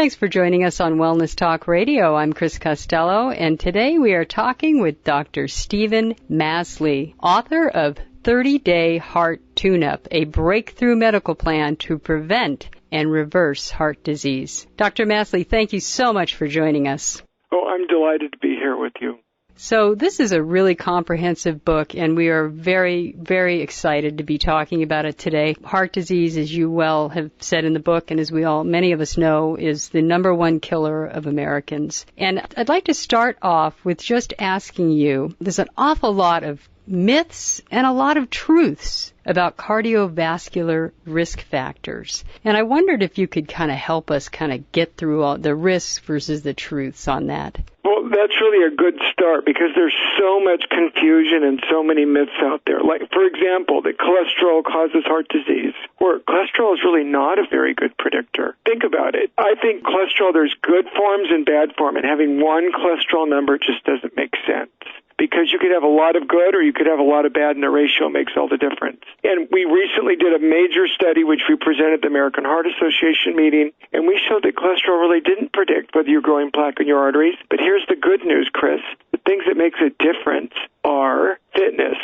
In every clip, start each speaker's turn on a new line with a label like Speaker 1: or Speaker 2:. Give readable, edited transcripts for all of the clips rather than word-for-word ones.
Speaker 1: Thanks for joining us on Wellness Talk Radio. I'm Chris Costello, and today we are talking with Dr. Stephen Masley, author of 30-Day Heart Tune-Up, a breakthrough medical plan to prevent and reverse heart disease. Dr. Masley, thank you so much for joining us.
Speaker 2: Oh, I'm delighted to be here with you.
Speaker 1: So this is a really comprehensive book, and we are very, very excited to be talking about it today. Heart disease, as you well have said in the book, and as many of us know, is the number one killer of Americans. And I'd like to start off with just asking you, there's an awful lot of myths and a lot of truths about cardiovascular risk factors. And I wondered if you could kind of help us kind of get through all the risks versus the truths on that.
Speaker 2: Well, that's really a good start because there's so much confusion and so many myths out there. Like, for example, that cholesterol causes heart disease, or cholesterol is really not a very good predictor. Think about it. I think cholesterol, there's good forms and bad form, and having one cholesterol number just doesn't make sense. Because you could have a lot of good or you could have a lot of bad, and the ratio makes all the difference. And we recently did a major study, which we presented at the American Heart Association meeting, and we showed that cholesterol really didn't predict whether you're growing plaque in your arteries. But here's the good news, Chris. The things that makes a difference are fitness,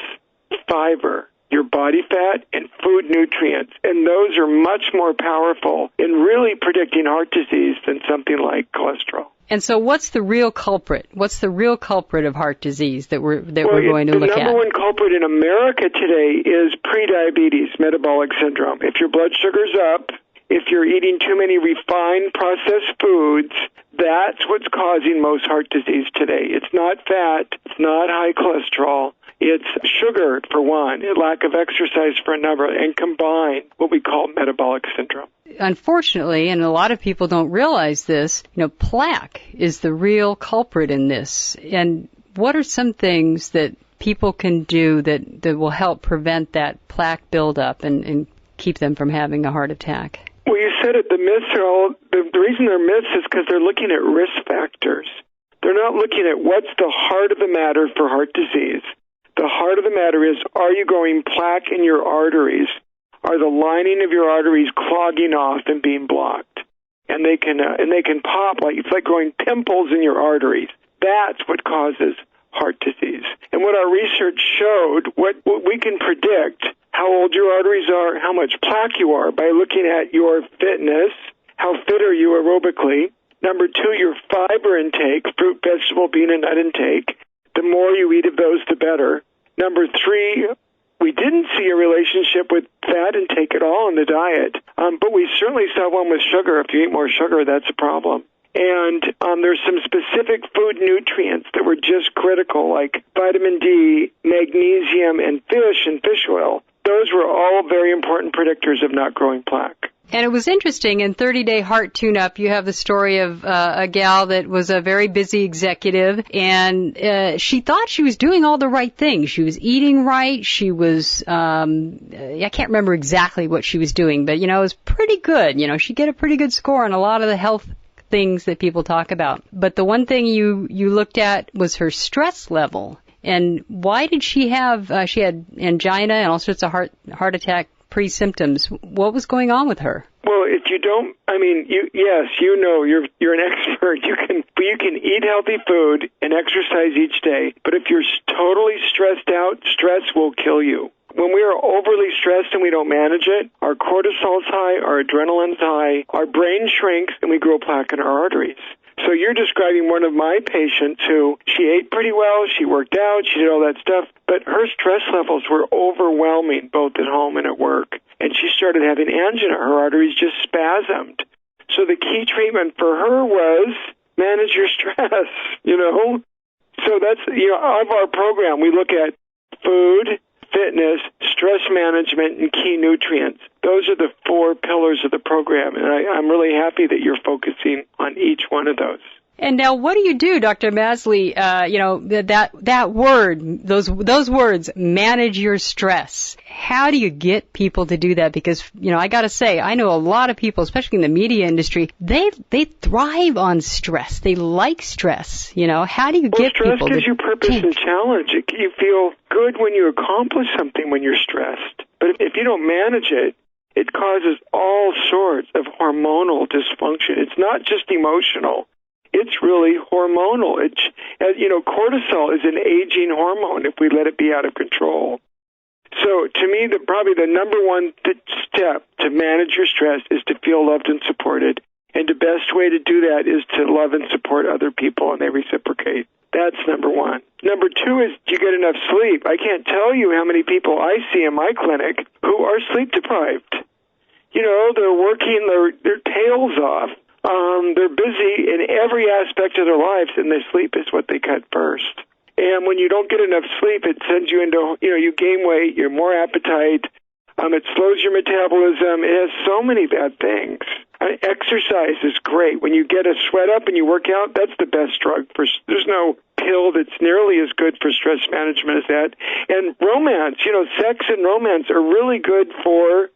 Speaker 2: fiber, your body fat, and food nutrients. And those are much more powerful in really predicting heart disease than something like cholesterol.
Speaker 1: And so what's the real culprit? What's the real culprit of heart disease that we're going to look at?
Speaker 2: The number one culprit in America today is prediabetes, metabolic syndrome. If your blood sugar's up, if you're eating too many refined processed foods, that's what's causing most heart disease today. It's not fat, it's not high cholesterol. It's sugar, for one, lack of exercise for another, and combined what we call metabolic syndrome.
Speaker 1: Unfortunately, and a lot of people don't realize this, plaque is the real culprit in this. And what are some things that people can do that will help prevent that plaque buildup and keep them from having a heart attack?
Speaker 2: Well, you said it. The myths are all, the reason they're myths is because they're looking at risk factors. They're not looking at what's the heart of the matter for heart disease. The heart of the matter is, are you growing plaque in your arteries? Are the lining of your arteries clogging off and being blocked? And they can pop it's like growing pimples in your arteries. That's what causes heart disease. And what our research showed, what we can predict how old your arteries are, how much plaque you are by looking at your fitness, how fit are you aerobically. Number two, your fiber intake, fruit, vegetable, bean, and nut intake. The more you eat of those, the better. Number three, we didn't see a relationship with fat intake at all in the diet, but we certainly saw one with sugar. If you eat more sugar, that's a problem. And there's some specific food nutrients that were just critical, like vitamin D, magnesium, and fish oil. Those were all very important predictors of not growing plaque.
Speaker 1: And it was interesting, in 30-Day Heart Tune-Up, you have the story of a gal that was a very busy executive, and she thought she was doing all the right things. She was eating right. She was, I can't remember exactly what she was doing, but, it was pretty good. She'd get a pretty good score on a lot of the health things that people talk about. But the one thing you looked at was her stress level. And why did she have, she had angina and all sorts of heart attack pre-symptoms. What was going on with her?
Speaker 2: Well, if you don't, you're an expert. You can eat healthy food and exercise each day, but if you're totally stressed out, stress will kill you. When we are overly stressed and we don't manage it, our cortisol's high, our adrenaline's high, our brain shrinks, and we grow plaque in our arteries. So you're describing one of my patients who, she ate pretty well, she worked out, she did all that stuff, but her stress levels were overwhelming, both at home and at work. And she started having angina. Her arteries just spasmed. So the key treatment for her was manage your stress, So that's, of our program, we look at food, fitness, stress management, and key nutrients. Those are the 4 pillars of the program, and I'm really happy that you're focusing on each one of those.
Speaker 1: And now, what do you do, Dr. Masley? That word, those words, manage your stress. How do you get people to do that? Because, I got to say, I know a lot of people, especially in the media industry, they thrive on stress. They like stress. How do you get people to
Speaker 2: stress gives you purpose and challenge. You feel good when you accomplish something when you're stressed. But if you don't manage it, It causes all sorts of hormonal dysfunction. It's not just emotional. It's really hormonal. Cortisol is an aging hormone if we let it be out of control. So to me, probably the number one step to manage your stress is to feel loved and supported. And the best way to do that is to love and support other people, and they reciprocate. That's number one. Number two is you get enough sleep. I can't tell you how many people I see in my clinic who are sleep deprived. They're working their tails off. They're busy in every aspect of their lives, and their sleep is what they cut first. And when you don't get enough sleep, it sends you into, you gain weight, you have more appetite, it slows your metabolism. It has so many bad things. Exercise is great. When you get a sweat up and you work out, that's the best drug. There's no pill that's nearly as good for stress management as that. And romance, sex and romance are really good for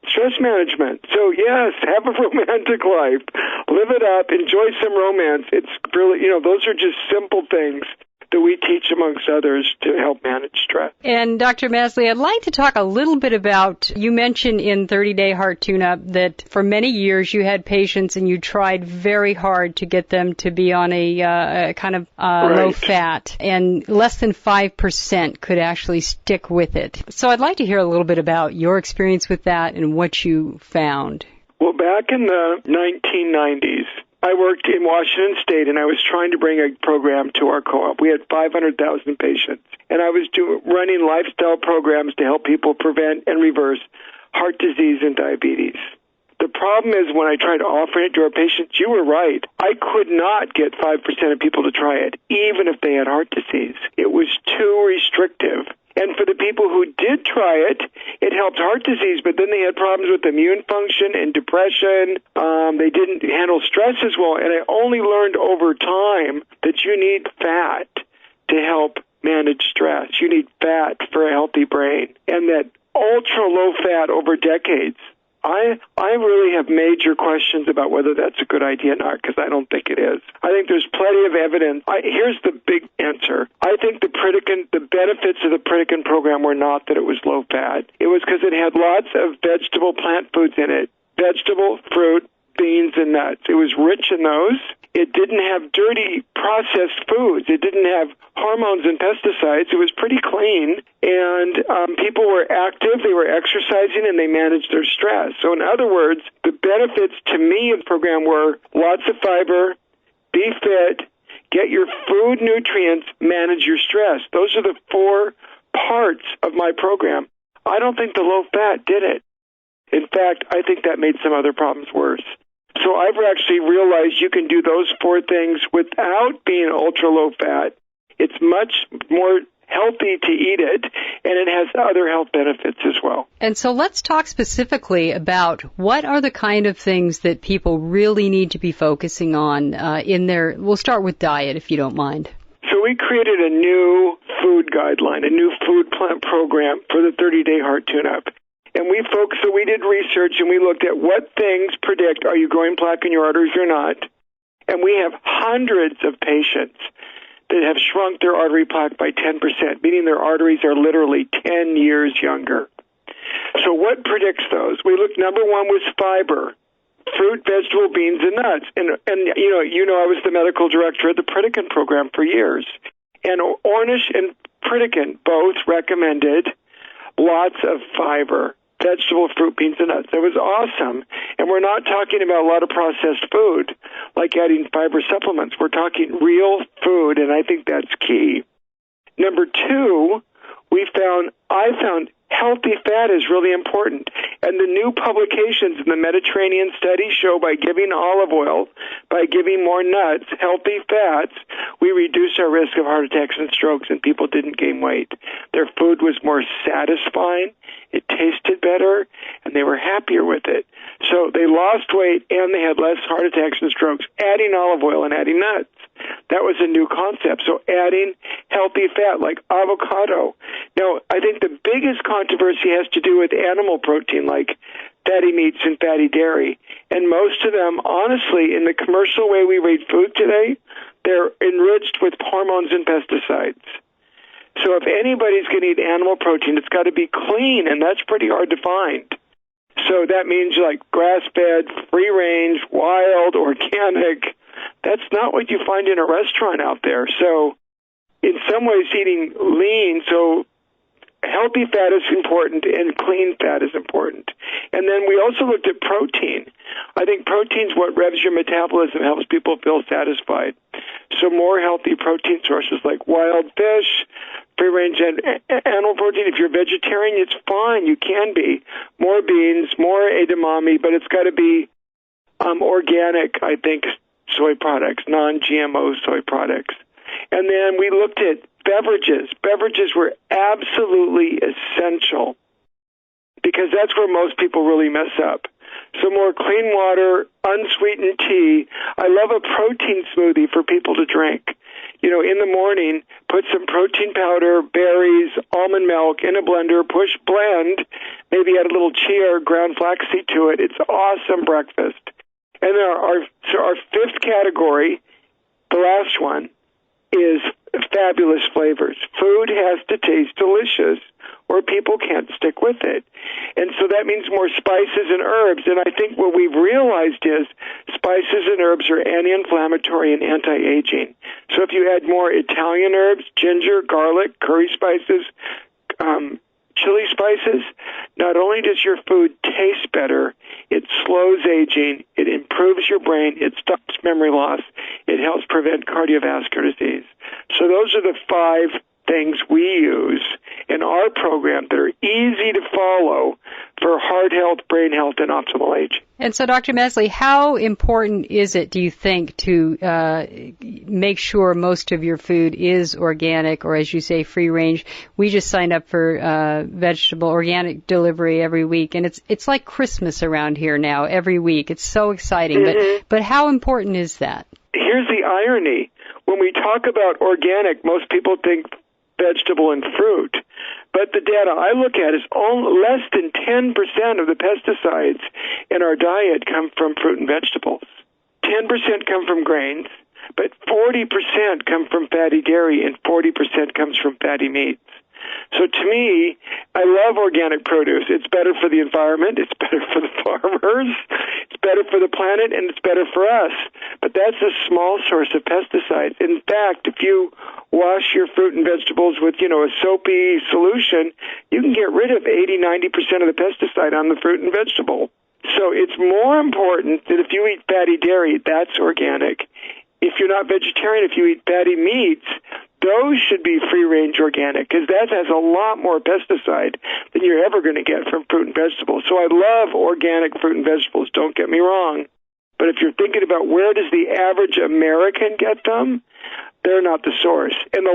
Speaker 2: stress management. So yes, have a romantic life. Live it up. Enjoy some romance. It's really, those are just simple things that we teach, amongst others, to help manage stress.
Speaker 1: And Dr. Masley, I'd like to talk a little bit about, you mentioned in 30-Day Heart Tune-Up that for many years you had patients and you tried very hard to get them to be on a kind of low fat, and less than 5% could actually stick with it. So I'd like to hear a little bit about your experience with that and what you found.
Speaker 2: Well, back in the 1990s, I worked in Washington State, and I was trying to bring a program to our co-op. We had 500,000 patients, and I was running lifestyle programs to help people prevent and reverse heart disease and diabetes. The problem is when I tried offering it to our patients, you were right. I could not get 5% of people to try it, even if they had heart disease. It was too restrictive. And for the people who did try it, it helped heart disease, but then they had problems with immune function and depression. They didn't handle stress as well. And I only learned over time that you need fat to help manage stress. You need fat for a healthy brain. And that ultra-low fat over decades, I really have major questions about whether that's a good idea or not, because I don't think it is. I think there's plenty of evidence. Here's the big answer. I think the benefits of the Pritikin program were not that it was low fat. It was because it had lots of vegetable plant foods in it, vegetable, fruit, beans, and nuts. It was rich in those. It didn't have dirty processed foods. It didn't have hormones and pesticides. It was pretty clean, and people were active, they were exercising, and they managed their stress. So in other words, the benefits to me of the program were lots of fiber, be fit, get your food nutrients, manage your stress. Those are the 4 parts of my program. I don't think the low fat did it. In fact, I think that made some other problems worse. So I've actually realized you can do those 4 things without being ultra-low fat. It's much more healthy to eat it, and it has other health benefits as well.
Speaker 1: And so let's talk specifically about what are the kind of things that people really need to be focusing on we'll start with diet, if you don't mind.
Speaker 2: So we created a new food guideline, a new food plan program for the 30-Day Heart Tune-Up. And we did research, and we looked at what things predict are you growing plaque in your arteries or not. And we have hundreds of patients that have shrunk their artery plaque by 10%, meaning their arteries are literally 10 years younger. So what predicts those? We looked, number one was fiber, fruit, vegetable, beans, and nuts. And I was the medical director of the Pritikin program for years. And Ornish and Pritikin both recommended lots of fiber, vegetable, fruit, beans, and nuts. It was awesome. And we're not talking about a lot of processed food, like adding fiber supplements. We're talking real food, and I think that's key. Number 2, I found healthy fat is really important. And the new publications in the Mediterranean study show by giving olive oil, by giving more nuts, healthy fats, we reduce our risk of heart attacks and strokes, and people didn't gain weight. Their food was more satisfying, it tasted better, and they were happier with it. So they lost weight, and they had less heart attacks and strokes, adding olive oil and adding nuts. That was a new concept. So adding healthy fat like avocado. Now, I think the biggest controversy has to do with animal protein like fatty meats and fatty dairy. And most of them, honestly, in the commercial way we rate food today, they're enriched with hormones and pesticides. So if anybody's going to eat animal protein, it's got to be clean, and that's pretty hard to find. So that means like grass-fed, free-range, wild, organic. That's not what you find in a restaurant out there. So in some ways, eating lean, so healthy fat is important and clean fat is important. And then we also looked at protein. I think protein is what revs your metabolism, helps people feel satisfied. So more healthy protein sources like wild fish, free-range animal protein. If you're vegetarian, it's fine. You can be. More beans, more edamame, but it's got to be organic, I think, soy products, non-GMO soy products. And then we looked at beverages. Beverages were absolutely essential because that's where most people really mess up. So more clean water, unsweetened tea. I love a protein smoothie for people to drink. You know, in the morning, put some protein powder, berries, almond milk in a blender, blend, maybe add a little chia or ground flaxseed to it. It's awesome breakfast. And our fifth category, the last one, is fabulous flavors. Food has to taste delicious or people can't stick with it. And so that means more spices and herbs. And I think what we've realized is spices and herbs are anti-inflammatory and anti-aging. So if you add more Italian herbs, ginger, garlic, curry spices, chili spices, not only does your food taste better, it slows aging, it improves your brain, it stops memory loss, it helps prevent cardiovascular disease. So those are the 5 things we use in our program that are easy to follow for heart health, brain health, and optimal aging.
Speaker 1: And so, Dr. Masley, how important is it, do you think, to make sure most of your food is organic or, as you say, free range? We just signed up for vegetable organic delivery every week, and it's like Christmas around here now every week. It's so exciting.
Speaker 2: Mm-hmm.
Speaker 1: But how important is that? Here's
Speaker 2: the irony. When we talk about organic, most people think vegetable and fruit. But the data I look at is less than 10% of the pesticides in our diet come from fruit and vegetables. 10% come from grains, but 40% come from fatty dairy and 40% comes from fatty meats. So to me, I love organic produce. It's better for the environment, it's better for the farmers, it's better for the planet, and it's better for us. But that's a small source of pesticides. In fact, if you wash your fruit and vegetables with, a soapy solution, you can get rid of 80-90% of the pesticide on the fruit and vegetable. So it's more important that if you eat fatty dairy, that's organic. If you're not vegetarian, if you eat fatty meats, those should be free-range organic because that has a lot more pesticide than you're ever going to get from fruit and vegetables. So I love organic fruit and vegetables, don't get me wrong. But if you're thinking about where does the average American get them, they're not the source. And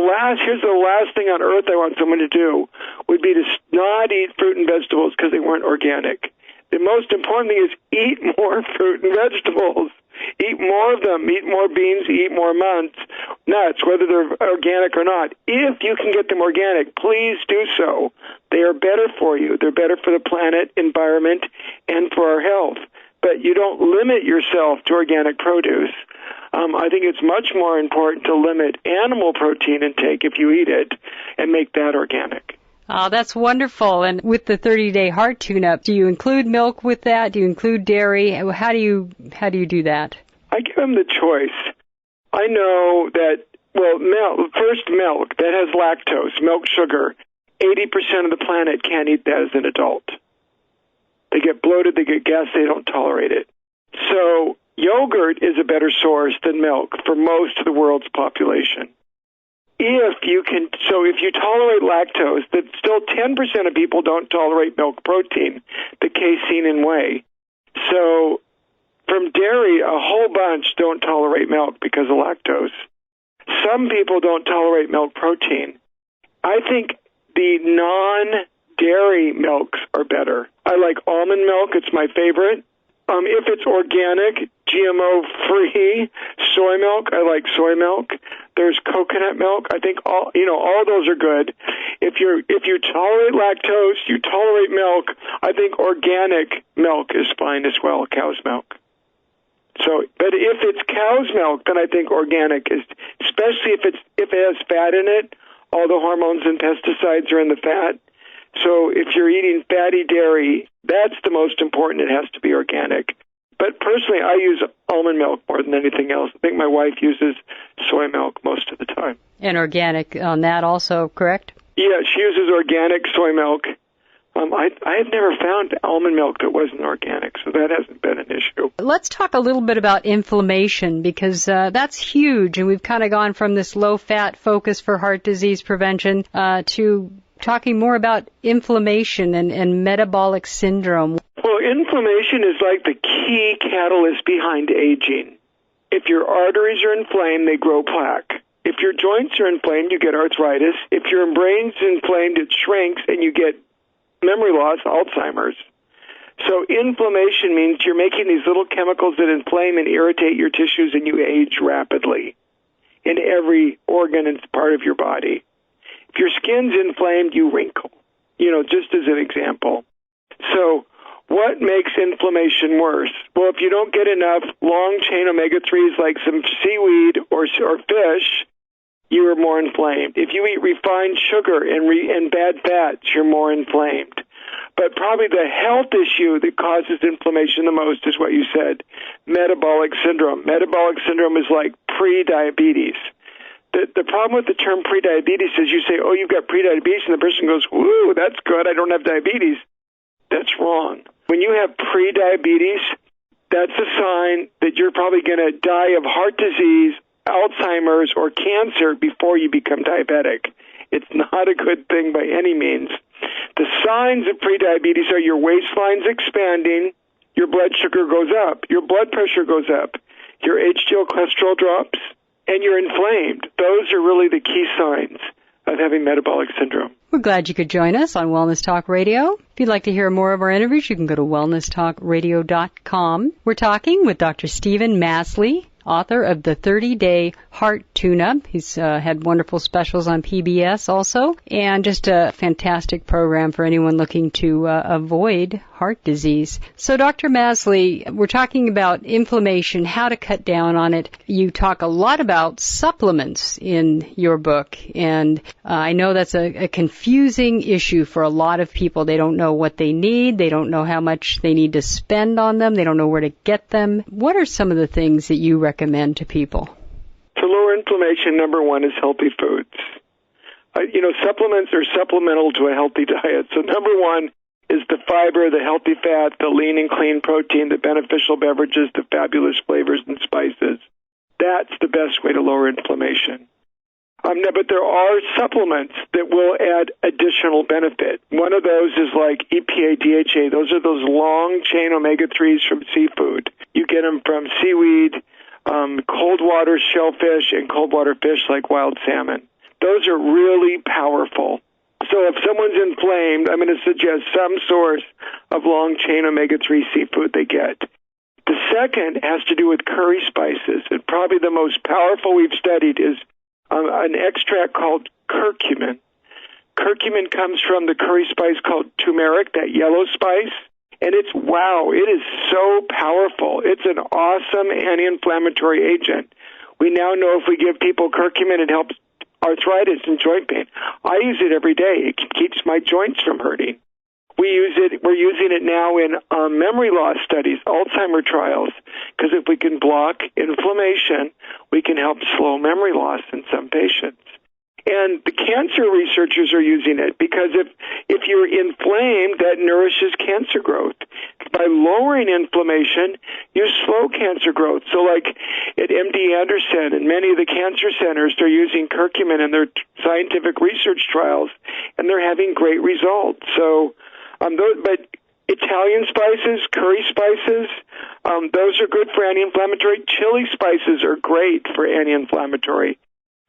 Speaker 2: here's the last thing on earth I want someone to do would be to not eat fruit and vegetables because they weren't organic. The most important thing is eat more fruit and vegetables. Eat more of them. Eat more beans. Eat more nuts, whether they're organic or not. If you can get them organic, please do so. They are better for you. They're better for the planet, environment, and for our health. But you don't limit yourself to organic produce. I think it's much more important to limit animal protein intake if you eat it and make that organic.
Speaker 1: Oh, that's wonderful. And with the 30-day heart tune-up, do you include milk with that? Do you include dairy? How do you do that?
Speaker 2: I give them the choice. I know that, milk that has lactose, milk sugar, 80% of the planet can't eat that as an adult. They get bloated, they get gas, they don't tolerate it. So yogurt is a better source than milk for most of the world's population. If you tolerate lactose, that still 10% of people don't tolerate milk protein, the casein and whey. So from dairy, a whole bunch don't tolerate milk because of lactose. Some people don't tolerate milk protein. I think the non-dairy milks are better. I like almond milk. It's my favorite. If it's organic, GMO-free, soy milk, I like soy milk. There's coconut milk. I think all those are good. If you tolerate lactose, you tolerate milk, I think organic milk is fine as well, cow's milk. So, but if it's cow's milk, then I think organic is, especially if it has fat in it, all the hormones and pesticides are in the fat. So if you're eating fatty dairy, that's the most important. It has to be organic. But personally, I use almond milk more than anything else. I think my wife uses soy milk most of the time.
Speaker 1: And organic on that also, correct?
Speaker 2: Yeah, she uses organic soy milk. I have never found almond milk that wasn't organic, so that hasn't been an issue.
Speaker 1: Let's talk a little bit about inflammation, because that's huge, and we've kind of gone from this low-fat focus for heart disease prevention to talking more about inflammation and metabolic syndrome.
Speaker 2: Well, inflammation is like the key catalyst behind aging. If your arteries are inflamed, they grow plaque. If your joints are inflamed, you get arthritis. If your brain's inflamed, it shrinks and you get memory loss, Alzheimer's. So inflammation means you're making these little chemicals that inflame and irritate your tissues, and you age rapidly in every organ and part of your body. If your skin's inflamed, you wrinkle, just as an example. So what makes inflammation worse? Well, if you don't get enough long-chain omega-3s like some seaweed or fish, you are more inflamed. If you eat refined sugar and bad fats, you're more inflamed. But probably the health issue that causes inflammation the most is what you said, metabolic syndrome. Metabolic syndrome is like pre-diabetes. The problem with the term pre-diabetes is you say, oh, you've got pre-diabetes, and the person goes, woo, that's good, I don't have diabetes. That's wrong. When you have pre-diabetes, that's a sign that you're probably going to die of heart disease, Alzheimer's, or cancer before you become diabetic. It's not a good thing by any means. The signs of prediabetes are your waistline's expanding, your blood sugar goes up, your blood pressure goes up, your HDL cholesterol drops, and you're inflamed. Those are really the key signs of having metabolic syndrome.
Speaker 1: We're glad you could join us on Wellness Talk Radio. If you'd like to hear more of our interviews, you can go to wellnesstalkradio.com. We're talking with Dr. Stephen Masley, author of the 30-Day Heart Tune-Up. He's had wonderful specials on PBS also, and just a fantastic program for anyone looking to avoid heart disease. So, Dr. Masley, we're talking about inflammation, how to cut down on it. You talk a lot about supplements in your book, and I know that's a confusing issue for a lot of people. They don't know what they need. They don't know how much they need to spend on them. They don't know where to get them. What are some of the things that you recommend to people?
Speaker 2: To lower inflammation, number one is healthy foods. Supplements are supplemental to a healthy diet. So number one is the fiber, the healthy fat, the lean and clean protein, the beneficial beverages, the fabulous flavors and spices. That's the best way to lower inflammation. But there are supplements that will add additional benefit. One of those is like EPA, DHA. Those are those long-chain omega-3s from seafood. You get them from seaweed, cold water shellfish, and cold water fish like wild salmon. Those are really powerful. So if someone's inflamed, I'm going to suggest some source of long-chain omega-3 seafood they get. The second has to do with curry spices. And probably the most powerful we've studied is an extract called curcumin. Curcumin comes from the curry spice called turmeric, that yellow spice. And it is so powerful. It's an awesome anti-inflammatory agent. We now know if we give people curcumin, it helps arthritis and joint pain. I use it every day. It keeps my joints from hurting. We're using it now in memory loss studies, Alzheimer trials, because if we can block inflammation, we can help slow memory loss in some patients. And the cancer researchers are using it because if you're inflamed, that nourishes cancer growth. By lowering inflammation, you slow cancer growth. So like at MD Anderson and many of the cancer centers, they're using curcumin in their scientific research trials, and they're having great results. So, but Italian spices, curry spices, those are good for anti-inflammatory. Chili spices are great for anti-inflammatory.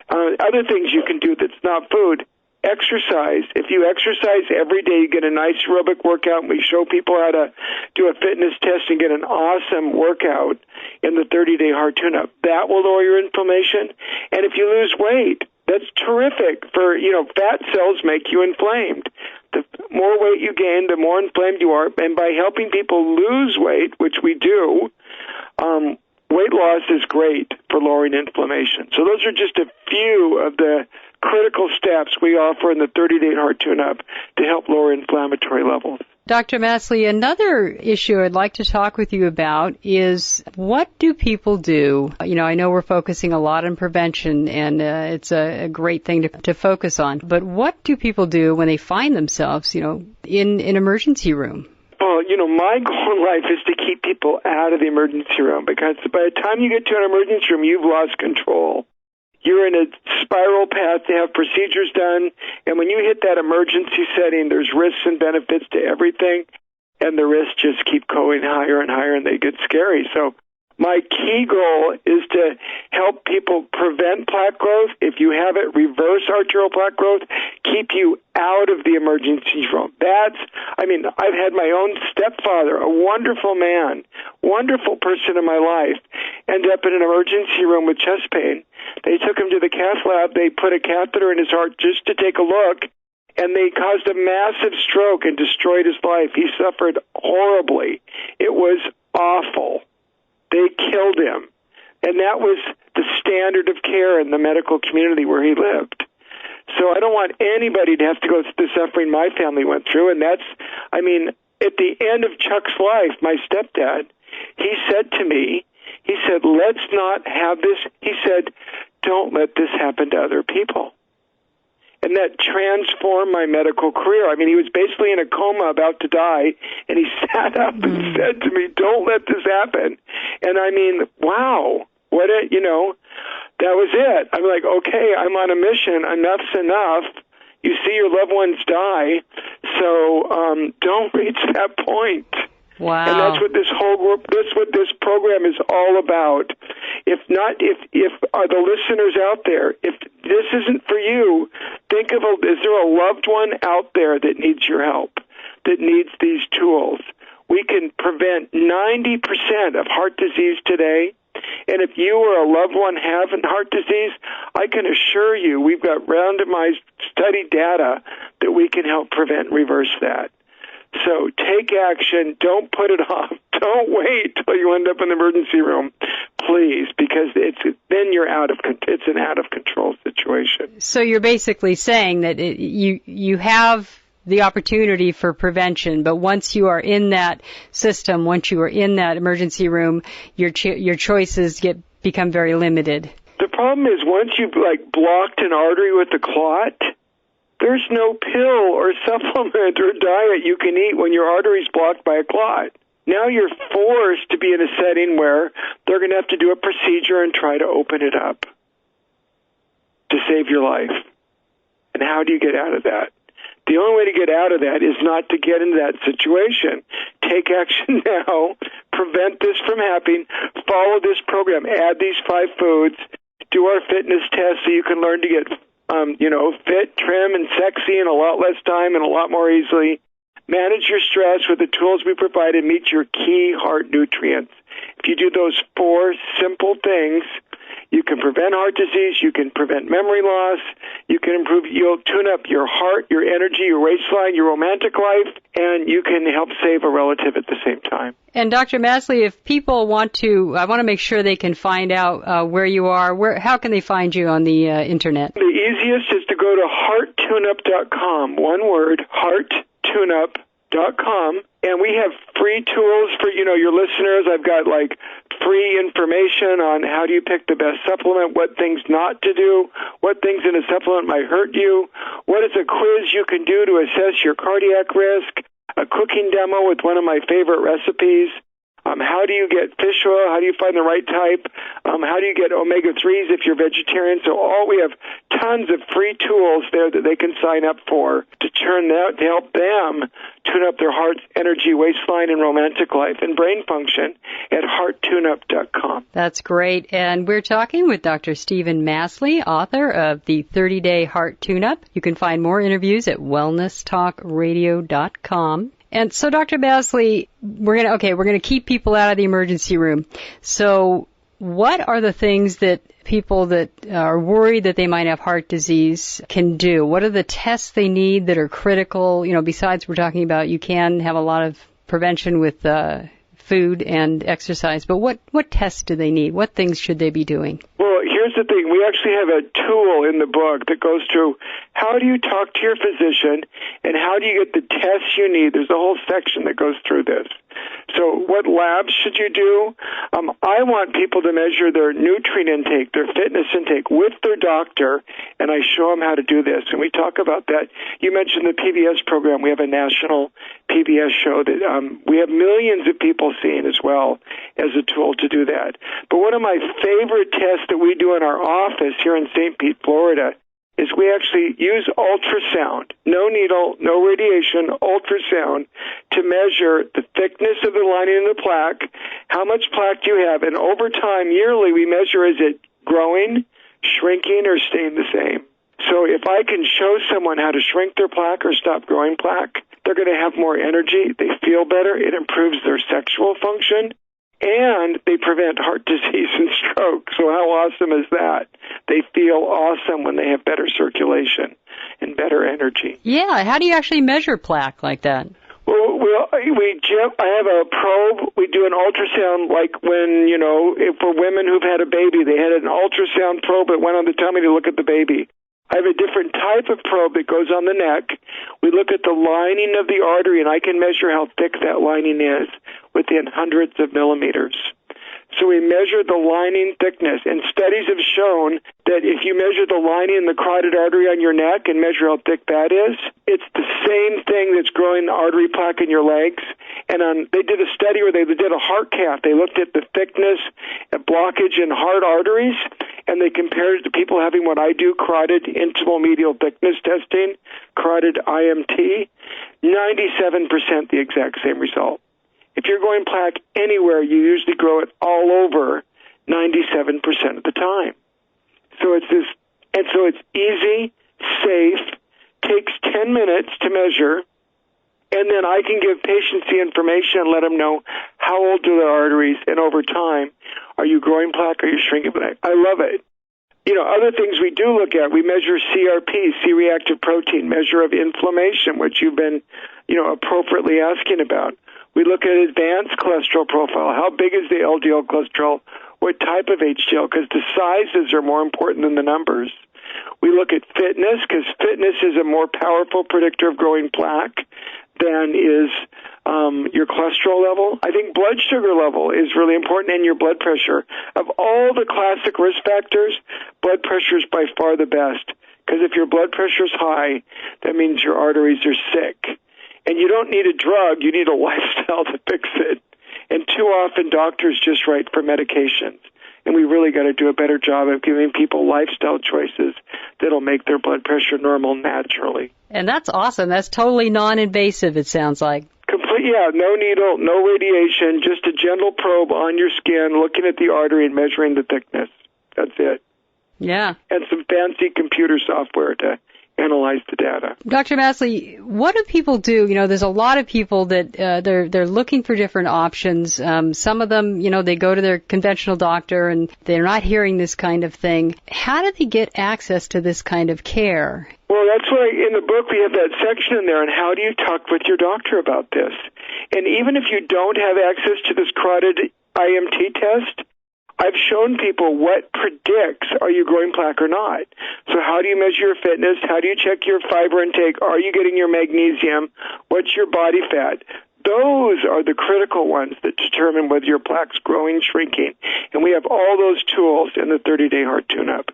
Speaker 2: Other things you can do that's not food. Exercise. If you exercise every day, you get a nice aerobic workout. We show people how to do a fitness test and get an awesome workout in the 30-Day Heart Tune-Up. That will lower your inflammation. And if you lose weight, that's terrific for, fat cells make you inflamed. The more weight you gain, the more inflamed you are. And by helping people lose weight, which we do, weight loss is great for lowering inflammation. So those are just a few of the critical steps we offer in the 30-day heart tune-up to help lower inflammatory levels.
Speaker 1: Dr. Masley, another issue I'd like to talk with you about is what do people do? I know we're focusing a lot on prevention, and it's a great thing to focus on. But what do people do when they find themselves, in an emergency room?
Speaker 2: Well, my goal in life is to keep people out of the emergency room, because by the time you get to an emergency room, you've lost control. You're in a spiral path to have procedures done, and when you hit that emergency setting, there's risks and benefits to everything, and the risks just keep going higher and higher, and they get scary. So my key goal is to help people prevent plaque growth. If you have it, reverse arterial plaque growth, keep you out of the emergency room. I've had my own stepfather, a wonderful man, wonderful person in my life, end up in an emergency room with chest pain. They took him to the cath lab. They put a catheter in his heart just to take a look, and they caused a massive stroke and destroyed his life. He suffered horribly. It was awful. They killed him. And that was the standard of care in the medical community where he lived. So I don't want anybody to have to go through the suffering my family went through. And at the end of Chuck's life, my stepdad, he said to me, let's not have this. He said, don't let this happen to other people. And that transformed my medical career. He was basically in a coma about to die, and he sat up and said to me, don't let this happen. And wow, that was it. I'm like, okay, I'm on a mission. Enough's enough. You see your loved ones die, so don't reach that point.
Speaker 1: Wow.
Speaker 2: And that's what that's what this program is all about. If are the listeners out there, if this isn't for you, think of is there a loved one out there that needs your help, that needs these tools? We can prevent 90% of heart disease today. And if you or a loved one having heart disease, I can assure you we've got randomized study data that we can help prevent and reverse that. So take action. Don't put it off. Don't wait till you end up in the emergency room, please, because then you're it's an out of control situation.
Speaker 1: So you're basically saying that you have the opportunity for prevention, but once you are in that system, once you are in that emergency room, your choices become very limited.
Speaker 2: The problem is once you've blocked an artery with a clot, there's no pill or supplement or diet you can eat when your artery's blocked by a clot. Now you're forced to be in a setting where they're going to have to do a procedure and try to open it up to save your life. And how do you get out of that? The only way to get out of that is not to get into that situation. Take action now. Prevent this from happening. Follow this program. Add these 5 foods. Do our fitness test so you can learn to get fit, trim, and sexy in a lot less time and a lot more easily. Manage your stress with the tools we provide and meet your key heart nutrients. If you do those 4 simple things, you can prevent heart disease, you can prevent memory loss, you'll tune up your heart, your energy, your waistline, your romantic life, and you can help save a relative at the same time.
Speaker 1: And Dr. Masley, if people I want to make sure they can find out where you are. How can they find you on the internet?
Speaker 2: The easiest is to go to hearttuneup.com. One word, hearttuneup.com. And we have free tools for, your listeners. I've got free information on how do you pick the best supplement, what things not to do, what things in a supplement might hurt you, what is a quiz you can do to assess your cardiac risk, a cooking demo with one of my favorite recipes. How do you get fish oil? How do you find the right type? How do you get omega-3s if you're vegetarian? So we have tons of free tools there that they can sign up for to help them tune up their heart's energy, waistline, and romantic life and brain function at hearttuneup.com.
Speaker 1: That's great. And we're talking with Dr. Stephen Masley, author of the 30-Day Heart Tune-Up. You can find more interviews at wellnesstalkradio.com. And so, Dr. Masley, we're going to keep people out of the emergency room. So what are the things that people that are worried that they might have heart disease can do? What are the tests they need that are critical? Besides we're talking about you can have a lot of prevention with food and exercise, but what tests do they need? What things should they be doing?
Speaker 2: Well, here's the thing. We actually have a tool in the book that goes through how do you talk to your physician and how do you get the tests you need. There's a whole section that goes through this. So what labs should you do? I want people to measure their nutrient intake, their fitness intake with their doctor, and I show them how to do this. And we talk about that. You mentioned the PBS program. We have a national PBS show that we have millions of people seeing as well as a tool to do that. But one of my favorite tests that we do in our office here in St. Pete, Florida, is we actually use ultrasound, no needle, no radiation, ultrasound, to measure the thickness of the lining of the plaque, how much plaque do you have, and over time, yearly, we measure is it growing, shrinking, or staying the same. So if I can show someone how to shrink their plaque or stop growing plaque, they're going to have more energy, they feel better, it improves their sexual function, and they prevent heart disease and stroke. So how awesome is that? They feel awesome when they have better circulation and better energy.
Speaker 1: Yeah, how do you actually measure plaque like that?
Speaker 2: Well, I have a probe. We do an ultrasound like when, for women who've had a baby, they had an ultrasound probe that went on the tummy to look at the baby. I have a different type of probe that goes on the neck. We look at the lining of the artery, and I can measure how thick that lining is within hundreds of millimeters. So we measure the lining thickness, and studies have shown that if you measure the lining in the carotid artery on your neck and measure how thick that is, it's the same thing that's growing the artery plaque in your legs. And they did a study where they did a heart cath. They looked at the thickness and blockage in heart arteries, and they compared it to people having what I do, carotid intimal medial thickness testing, carotid IMT, 97% the exact same result. If you're growing plaque anywhere, you usually grow it all over 97% of the time. So it's easy, safe, takes 10 minutes to measure, and then I can give patients the information and let them know how old are their arteries, and over time, are you growing plaque or are you shrinking plaque? I love it. Other things we do look at, we measure CRP, C-reactive protein, measure of inflammation, which you've been, appropriately asking about. We look at advanced cholesterol profile. How big is the LDL cholesterol? What type of HDL? Because the sizes are more important than the numbers. We look at fitness, because fitness is a more powerful predictor of growing plaque than is your cholesterol level. I think blood sugar level is really important, and your blood pressure. Of all the classic risk factors, blood pressure is by far the best, because if your blood pressure is high, that means your arteries are sick. And you don't need a drug, you need a lifestyle to fix it. And too often doctors just write for medications. And we really got to do a better job of giving people lifestyle choices that'll make their blood pressure normal naturally.
Speaker 1: And that's awesome. That's totally non-invasive, it sounds like.
Speaker 2: No needle, no radiation, just a gentle probe on your skin, looking at the artery and measuring the thickness. That's it.
Speaker 1: Yeah.
Speaker 2: And some fancy computer software to analyze the data.
Speaker 1: Dr. Masley, what do people do? There's a lot of people that they're looking for different options. Some of them, they go to their conventional doctor and they're not hearing this kind of thing. How do they get access to this kind of care?
Speaker 2: Well, that's why in the book we have that section in there on how do you talk with your doctor about this. And even if you don't have access to this carotid IMT test, I've shown people what predicts are you growing plaque or not. So how do you measure your fitness? How do you check your fiber intake? Are you getting your magnesium? What's your body fat? Those are the critical ones that determine whether your plaque's growing, shrinking. And we have all those tools in the 30-day heart tune-up.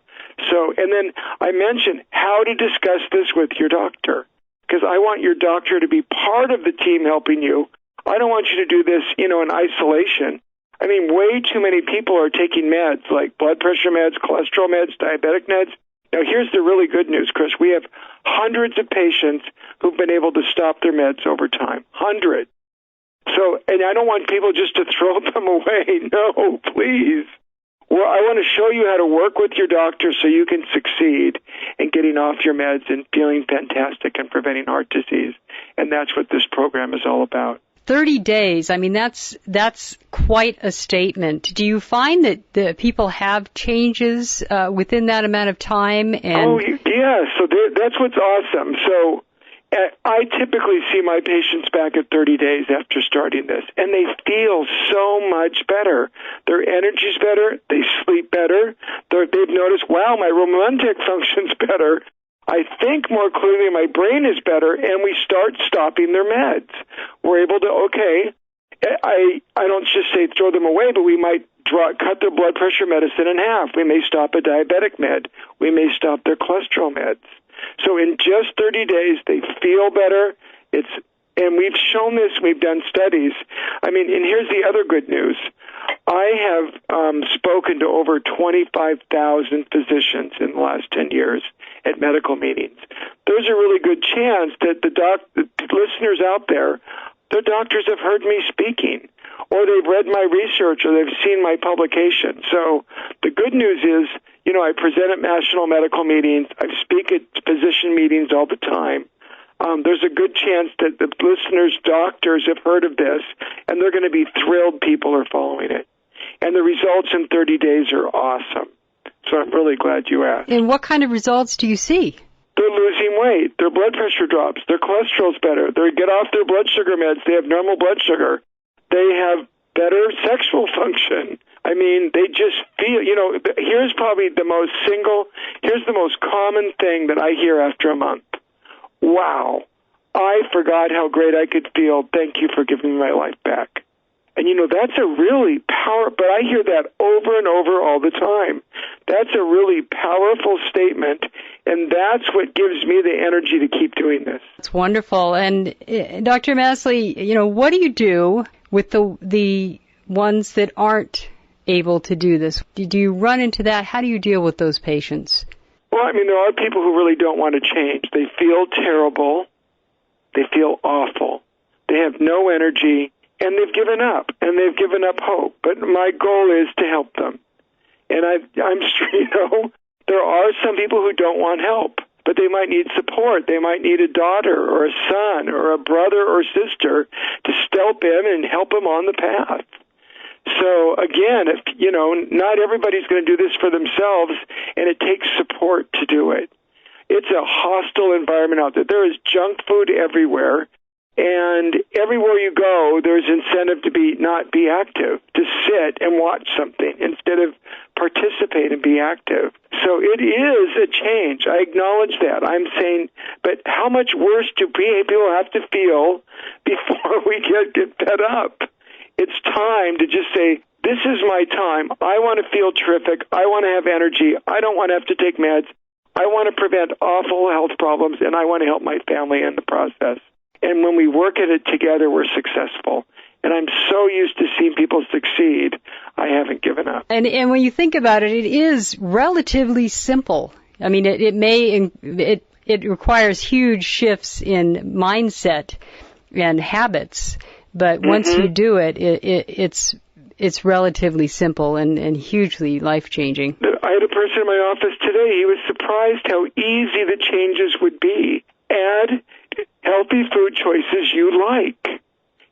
Speaker 2: So, and then I mentioned how to discuss this with your doctor, because I want your doctor to be part of the team helping you. I don't want you to do this, in isolation. I mean, way too many people are taking meds like blood pressure meds, cholesterol meds, diabetic meds. Now, here's the really good news, Chris. We have hundreds of patients who've been able to stop their meds over time. Hundreds. So, and I don't want people just to throw them away. No, please. Well, I want to show you how to work with your doctor so you can succeed in getting off your meds and feeling fantastic and preventing heart disease. And that's what this program is all about.
Speaker 1: 30 days, I mean, that's quite a statement. Do you find that the people have changes within that amount of time? And
Speaker 2: yeah, so that's what's awesome. So I typically see my patients back at 30 days after starting this, and they feel so much better. Their energy's better. They sleep better. They've noticed, wow, my romantic function's better. I think more clearly, my brain is better, and we start stopping their meds. We're able to, okay, I don't just say throw them away, but we might cut their blood pressure medicine in half. We may stop a diabetic med. We may stop their cholesterol meds. So in just 30 days, they feel better. And we've shown this. We've done studies. I mean, and here's the other good news. I have spoken to over 25,000 physicians in the last 10 years at medical meetings. There's a really good chance that the listeners out there, their doctors have heard me speaking, or they've read my research, or they've seen my publication. So the good news is, I present at national medical meetings. I speak at physician meetings all the time. There's a good chance that the listeners' doctors have heard of this, and they're going to be thrilled people are following it. And the results in 30 days are awesome. So I'm really glad you asked.
Speaker 1: And what kind of results do you see?
Speaker 2: They're losing weight. Their blood pressure drops. Their cholesterol's better. They get off their blood sugar meds. They have normal blood sugar. They have better sexual function. I mean, they just feel, here's the most common thing that I hear after a month. Wow, I forgot how great I could feel. Thank you for giving me my life back. And, that's a really but I hear that over and over all the time. That's a really powerful statement, and that's what gives me the energy to keep doing this.
Speaker 1: It's wonderful. And Dr. Masley, what do you do with the ones that aren't able to do this? Do you run into that? How do you deal with those patients?
Speaker 2: Well, I mean, there are people who really don't want to change. They feel terrible. They feel awful. They have no energy, and they've given up, and they've given up hope. But my goal is to help them. And I'm sure, there are some people who don't want help, but they might need support. They might need a daughter or a son or a brother or sister to step in and help them on the path. So again, not everybody's going to do this for themselves, and it takes support to do it. It's a hostile environment out there. There is junk food everywhere, and everywhere you go, there's incentive to not be active, to sit and watch something instead of participate and be active. So it is a change. I acknowledge that. I'm saying, but how much worse do people have to feel before we get fed up? It's time to just say, this is my time. I want to feel terrific. I want to have energy. I don't want to have to take meds. I want to prevent awful health problems, and I want to help my family in the process. And when we work at it together, we're successful. And I'm so used to seeing people succeed, I haven't given up.
Speaker 1: And when you think about it, it is relatively simple. I mean, it requires huge shifts in mindset and habits. But once you do it, it's relatively simple and hugely life-changing.
Speaker 2: I had a person in my office today. He was surprised how easy the changes would be. Add healthy food choices you like.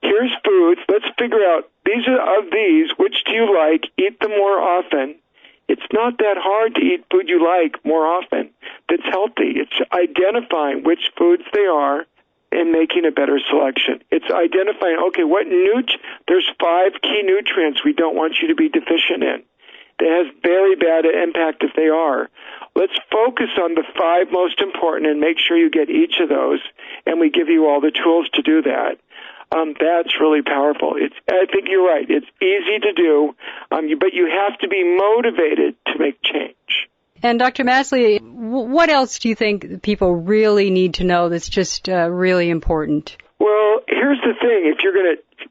Speaker 2: Here's foods. Let's figure out, which do you like? Eat them more often. It's not that hard to eat food you like more often that's healthy. It's identifying which foods they are and making a better selection. It's identifying, okay, there's 5 key nutrients we don't want you to be deficient in. That has very bad impact if they are. Let's focus on the 5 most important and make sure you get each of those, and we give you all the tools to do that. That's really powerful. I think you're right. It's easy to do, but you have to be motivated to make change.
Speaker 1: And Dr. Masley, what else do you think people really need to know that's just really important?
Speaker 2: Well, here's the thing.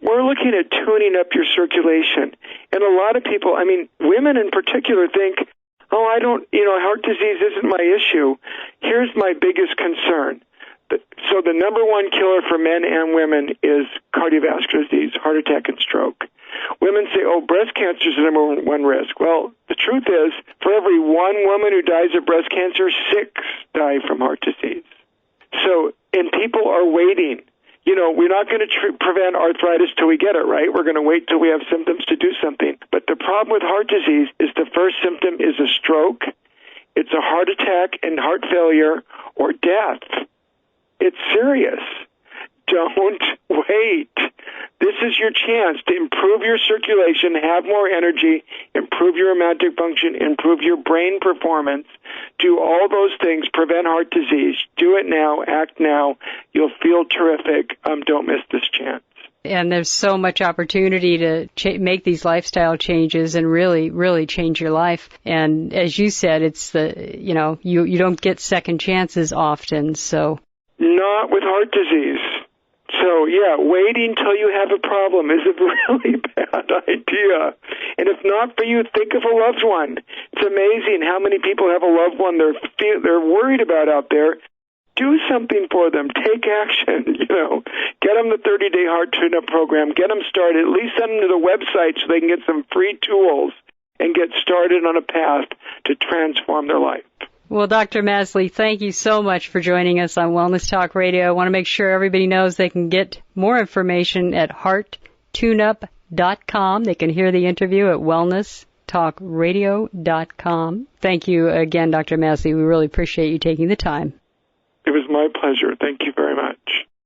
Speaker 2: We're looking at tuning up your circulation. And a lot of people, women in particular think, heart disease isn't my issue. Here's my biggest concern. So the number one killer for men and women is cardiovascular disease, heart attack and stroke. Women say, breast cancer is the number one risk. Well, the truth is, for every 1 woman who dies of breast cancer, 6 die from heart disease. And people are waiting. We're not going to prevent arthritis till we get it, right? We're going to wait till we have symptoms to do something. But the problem with heart disease is the first symptom is a stroke, it's a heart attack and heart failure, or death. It's serious. Don't wait. This is your chance to improve your circulation, have more energy, improve your romantic function, improve your brain performance. Do all those things, prevent heart disease. Do it now, act now. You'll feel terrific. Don't miss this chance.
Speaker 1: And there's so much opportunity to make these lifestyle changes and really, really change your life. And as you said, it's you don't get second chances often, so.
Speaker 2: Not with heart disease. So, yeah, waiting till you have a problem is a really bad idea. And if not for you, think of a loved one. It's amazing how many people have a loved one they're worried about out there. Do something for them. Take action, Get them the 30-day heart tune-up program. Get them started. At least send them to the website so they can get some free tools and get started on a path to transform their life.
Speaker 1: Well, Dr. Masley, thank you so much for joining us on Wellness Talk Radio. I want to make sure everybody knows they can get more information at hearttuneup.com. They can hear the interview at wellnesstalkradio.com. Thank you again, Dr. Masley. We really appreciate you taking the time.
Speaker 2: It was my pleasure. Thank you very much.